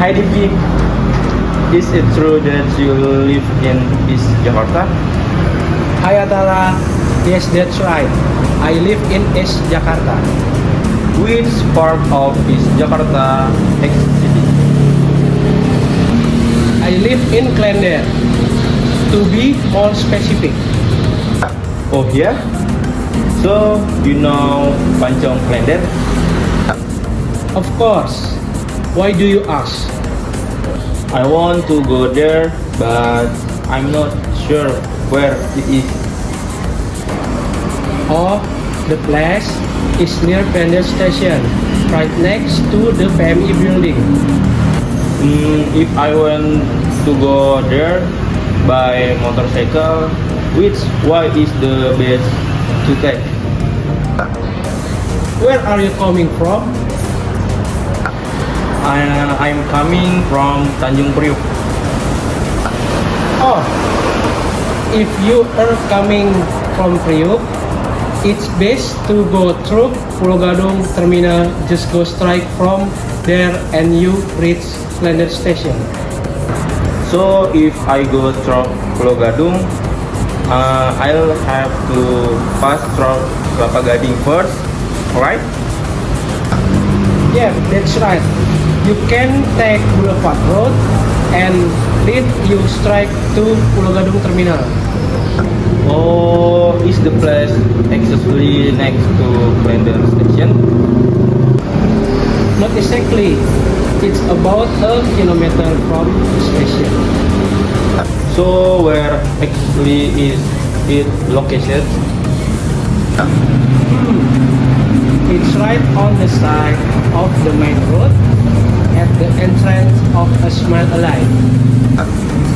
Hi Divi, is it true that you live in East Jakarta? Hi Atala, yes that's right. I live in East Jakarta. Which part of East Jakarta City? I live in Klender. To be more specific, Oh yeah? So, you know Pancong Klender? of course. Why do you ask? I want to go there, but I'm not sure where it is. Oh, the place is near Klender Station, right next to the PMI building. If I want to go there by motorcycle, which way is the best to take? Where are you coming from? I'm coming from Tanjung Priok. Oh, if you are coming from Priok, it's best to go through Pulau Gadung Terminal. Just go straight from there and you reach Klender Station. So if I go through Pulau Gadung, I'll have to pass through Kelapa Gading first, right? Yeah, that's right. You can take Boulevard Road and lead you straight to Pulau Gadung Terminal. Oh, is the place exactly next to Klender Station? Not exactly. It's about a kilometer from the station. So where exactly is it located? It's right on the side of the main road at the entrance of a Smile Alive.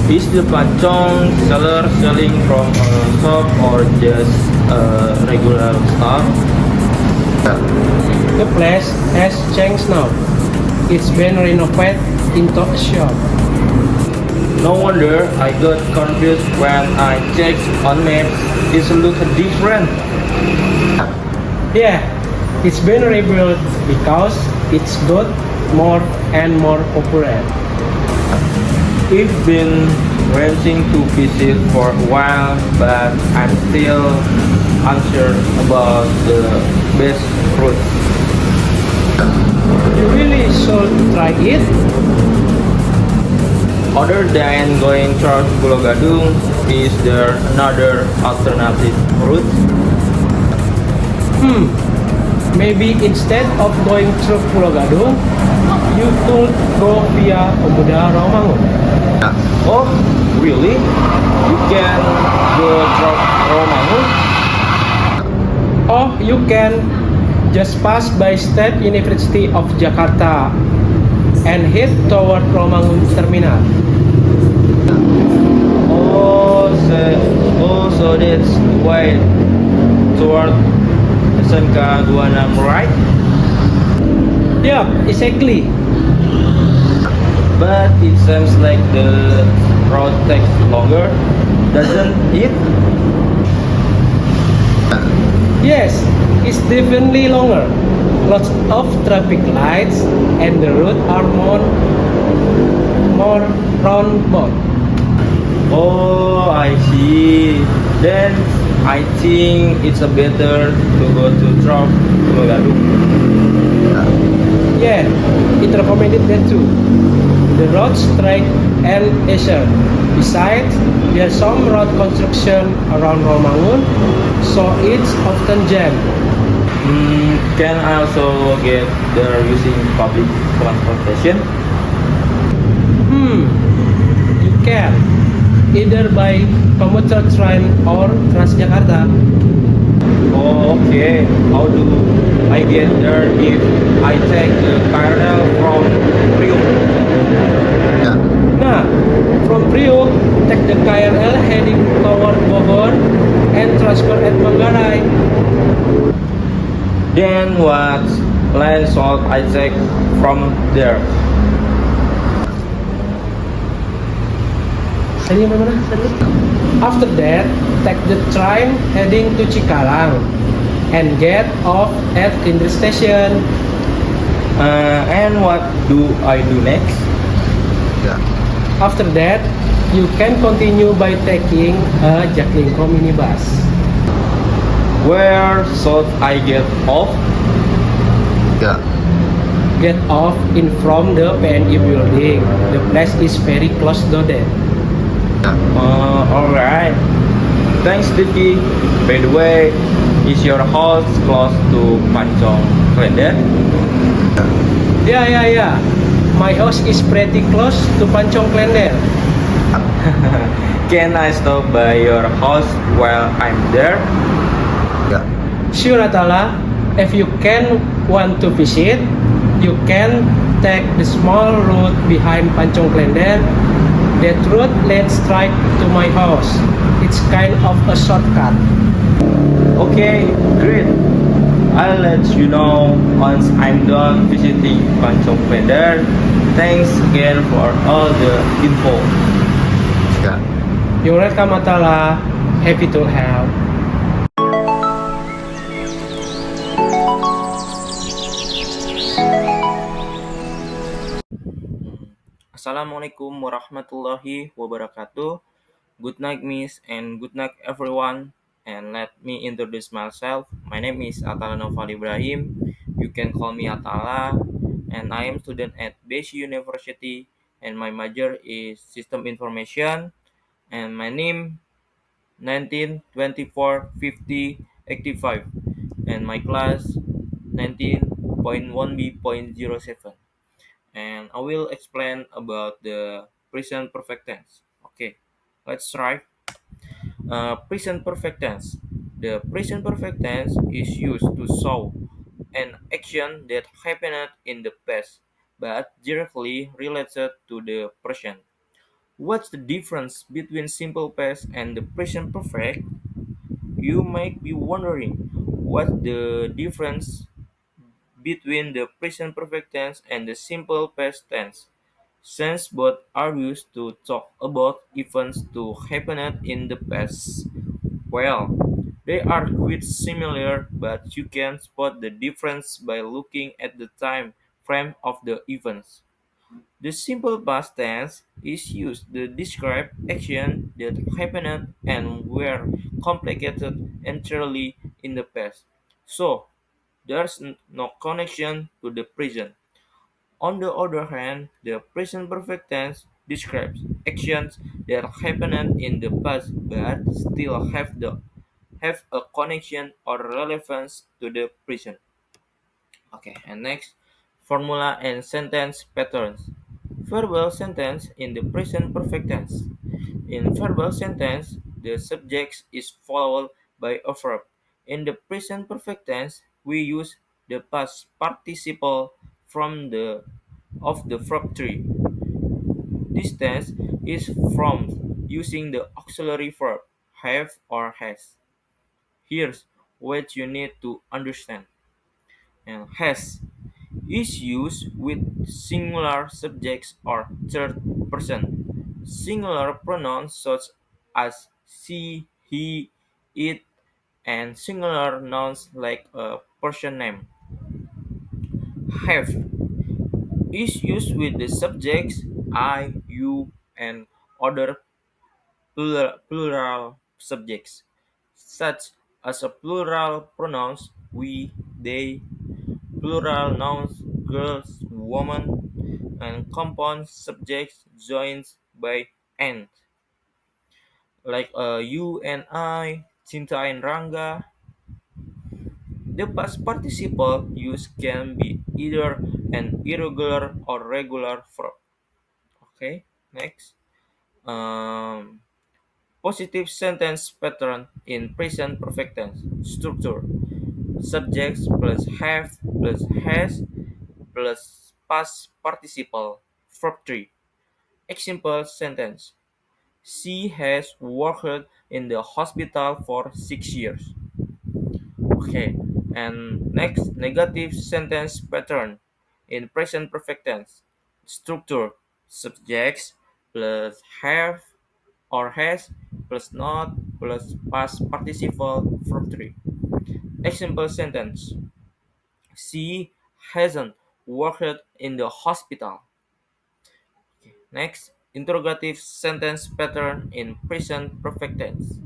Is the pancong seller selling from a shop or just a regular store? The place has changed now. It's been renovated into a shop. No wonder I got confused when I checked on maps. It looks different. Yeah, it's been rebuilt because it's got more and more popular. I've been wanting to visit for a while, but I'm still unsure about the best route. You really should try it. Other than going through Pulau Gadung, is there another alternative route? Maybe instead of going through Pulau Gadung, you could go via Pemuda Rawamangun. Oh, really? You can go through Romangun? Or you can just pass by State University of Jakarta and head toward Rawamangun Terminal. So that's way toward SMK 26, right? Yeah, exactly. But it seems like the road takes longer, doesn't it? Yes, it's definitely longer. Lots of traffic lights and the road are more roundabout. Oh, I see. Then I think it's a better to go to Trop Pulau Gadung. Yeah, it recommended that too. The road straight and easier. Besides, there's some road construction around Romangun, so it's often jammed. Can I also get there using public transportation? You can either by commuter train or Transjakarta. Oh, okay. How do I get there if I take the KRL from Priok? Nah, from Priok, take the KRL heading toward Bogor and transfer at Manggarai. Then what line should I take from there? After that, take the train heading to Cikarang and get off at Klender Station. And what do I do next? Yeah. After that, you can continue by taking a Jaklingko minibus. Where should I get off? Yeah. Get off in from the PNI building. The place is very close to that. Yeah. Alright. Thanks, Diki. By the way, is your house close to Pancong Klender? Yeah. My house is pretty close to Pancong Klender. Can I stop by your house while I'm there? Yeah. Sure, Atala. If you can want to visit, you can take the small road behind Pancong Klender. That road leads straight to my house. It's kind of a shortcut. Okay, great. I'll let you know once I'm done visiting Pancong Klender. Thanks again for all the info. Yeah. You're welcome, Atala. Happy to help. Assalamualaikum warahmatullahi wabarakatuh. Good night, Miss, and good night, everyone. And let me introduce myself. My name is Atala Noval Ibrahim. You can call me Atala, and I am student at Beshi University. And my major is System Information. And my name 19245085. And my class 19.1b.07. And I will explain about the present perfect tense. Okay, let's try. Present perfect tense. The present perfect tense is used to show an action that happened in the past but directly related to the present. What's the difference between simple past and the present perfect? You might be wondering what's the difference between the present perfect tense and the simple past tense, since both are used to talk about events to happen in the past. Well, they are quite similar, but you can spot the difference by looking at the time frame of the events. The simple past tense is used to describe actions that happened and were completed entirely in the past. So, there's no connection to the present. On the other hand, the present perfect tense describes actions that happened in the past but still have a connection or relevance to the present. Okay, and next, formula and sentence patterns. Verbal sentence in the present perfect tense. In verbal sentence, the subject is followed by a verb. In the present perfect tense, we use the past participle from the of the verb tree. This tense is formed using the auxiliary verb have or has. Here's what you need to understand. And has is used with singular subjects or third person. Singular pronouns such as she, he, it, and singular nouns like a person name. Have is used with the subjects I, you, and other plural subjects, such as a plural pronouns we, they, plural nouns girls, woman, and compound subjects joined by and, like you and I, Cinta and Rangga. The past participle use can be either an irregular or regular verb. Okay, next. Um, Positive sentence pattern in present perfect tense. Structure: subjects plus have plus has plus past participle. Verb 3. Example sentence: she has worked in the hospital for 6 years. Okay, and next, negative sentence pattern in present perfect tense. Structure: subjects plus have or has plus not plus past participle. Verb 3. Example sentence: she hasn't worked in the hospital. Next, interrogative sentence pattern in present perfect tense.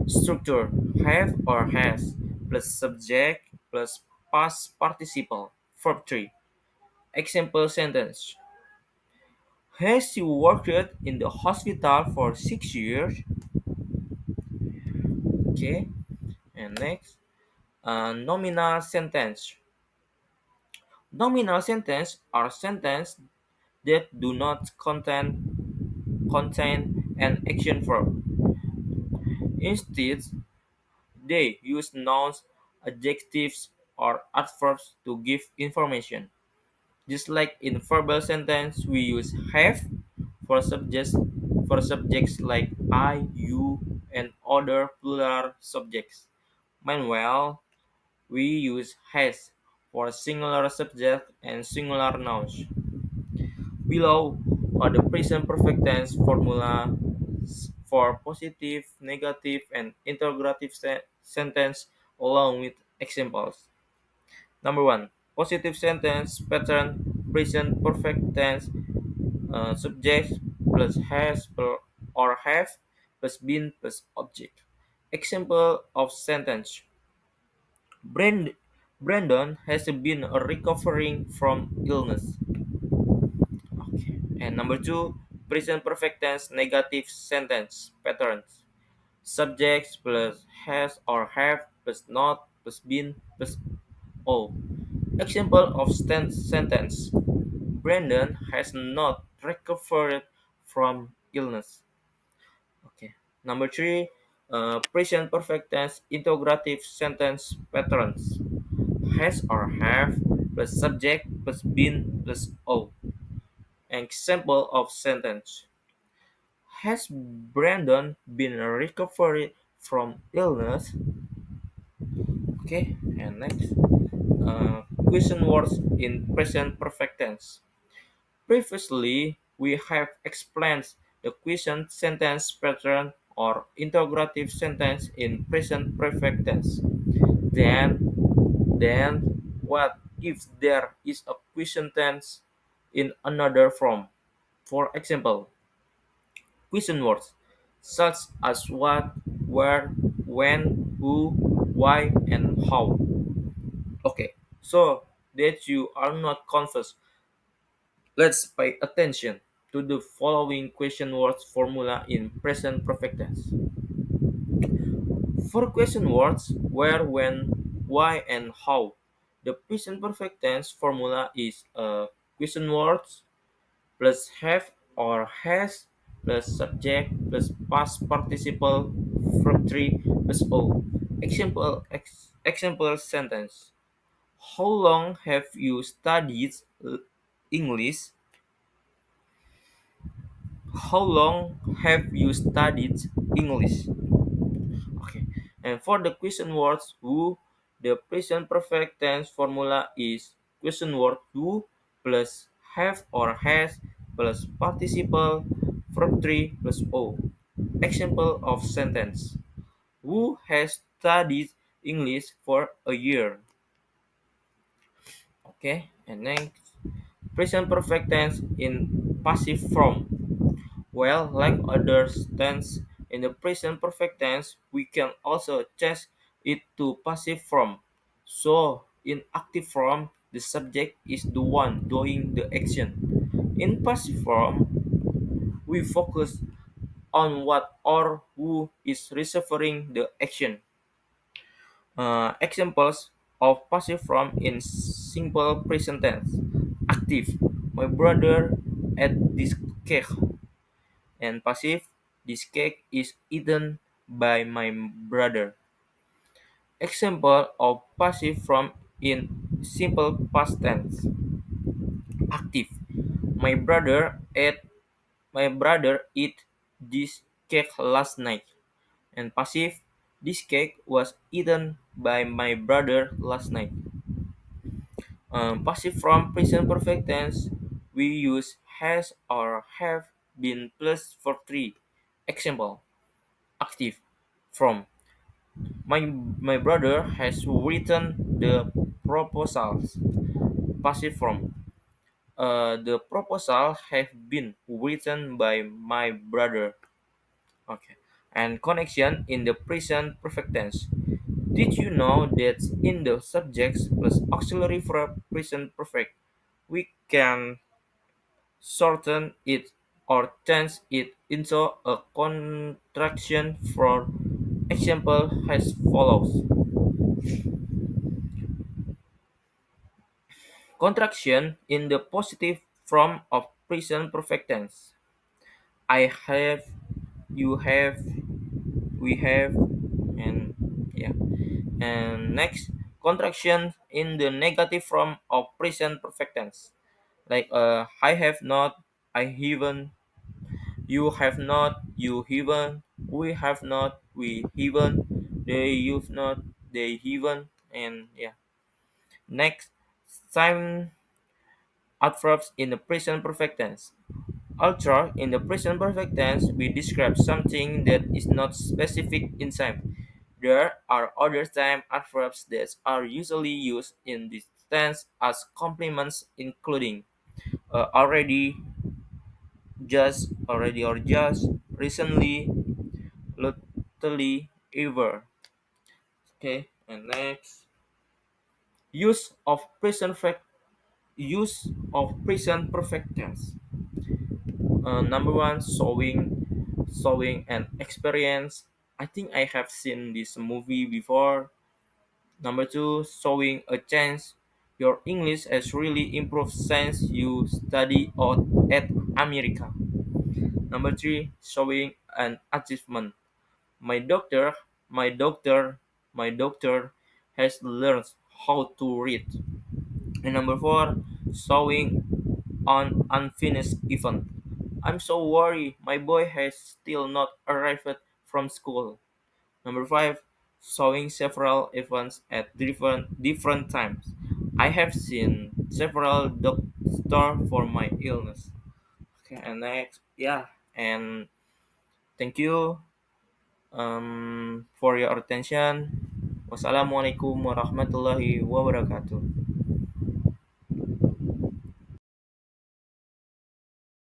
Structure: have or has plus subject plus past participle. Verb 3. Example sentence: has you worked in the hospital for 6 years? Okay. And next, nominal sentence. Nominal sentence are sentences that do not contain an action verb. Instead, they use nouns, adjectives, or adverbs to give information. Just like in verbal sentence, we use have for subjects like I, you, and other plural subjects. Meanwhile, we use has for singular subject and singular nouns. Below are the present perfect tense formula for positive, negative, and interrogative sentence along with examples. Number one, positive sentence pattern present perfect tense subject plus has or have plus been plus object. Example of sentence: Brand, Brandon has been recovering from illness. Okay. And number two, present perfect tense negative sentence patterns. Subjects plus has or have plus not plus been plus all. Example of sentence: Brandon has not recovered from illness. Okay. Number three, present perfect tense interrogative sentence patterns. Has or have plus subject plus been plus all. Example of sentence: has Brandon been recovered from illness? Okay, and next, question words in present perfect tense. Previously, we have explained the question sentence pattern or interrogative sentence in present perfect tense. Then, then, what if there is a question tense in another form? For example, question words such as what, where, when, who, why, and how. Okay, so that you are not confused, let's pay attention to the following question words formula in present perfect tense. For question words where, when, why, and how, the present perfect tense formula is question words plus have or has plus subject plus past participle verb 3 plus o. Example sentence: how long have you studied English? How long have you studied English? Okay. And for the question words who, the present perfect tense formula is question word who plus have or has plus participle verb 3 plus o. Example of sentence: who has studied English for a year? Okay. And next, present perfect tense in passive form. Well, like other tense, in the present perfect tense, we can also change it to passive form. So, in active form, the subject is the one doing the action. In passive form, we focus on what or who is receiving the action. Examples of passive form in simple present tense. Active: my brother ate this cake. And passive: this cake is eaten by my brother. Example of passive form in simple past tense. Active: my brother ate my brother ate this cake last night. And passive: this cake was eaten by my brother last night. Passive form present perfect tense, we use has or have been plus for 3. Example: active from: my brother has written the proposals. Passive form: The proposal have been written by my brother. Okay. And connection in the present perfect tense. Did you know that in the subjects plus auxiliary verb present perfect, we can shorten it or change it into a contraction? For example as follows. Contraction in the positive form of present perfect tense. I have, you have, we have, and yeah. And next, contraction in the negative form of present perfect tense. Like I have not, I haven't, you have not, you haven't, we have not, we haven't, they you've not, they haven't, and yeah. Next, time adverbs in the present perfect tense. Ultra in the present perfect tense, we describe something that is not specific in time. There are other time adverbs that are usually used in this tense as complements, including already, just, already or just, recently, lately, ever. Okay, and next, use of present perfect tense. Number one, sewing and experience. I think I have seen this movie before. Number two, showing a chance. Your English has really improved since you study out at America. Number three, showing an achievement. My doctor, my doctor, my doctor has learned how to read. And number four, showing on unfinished event. I'm so worried. My boy has still not arrived from school. Number five, showing several events at different times. I have seen several doctors for my illness. Okay, and next, yeah, and thank you for your attention. Wassalamualaikum warahmatullahi wabarakatuh.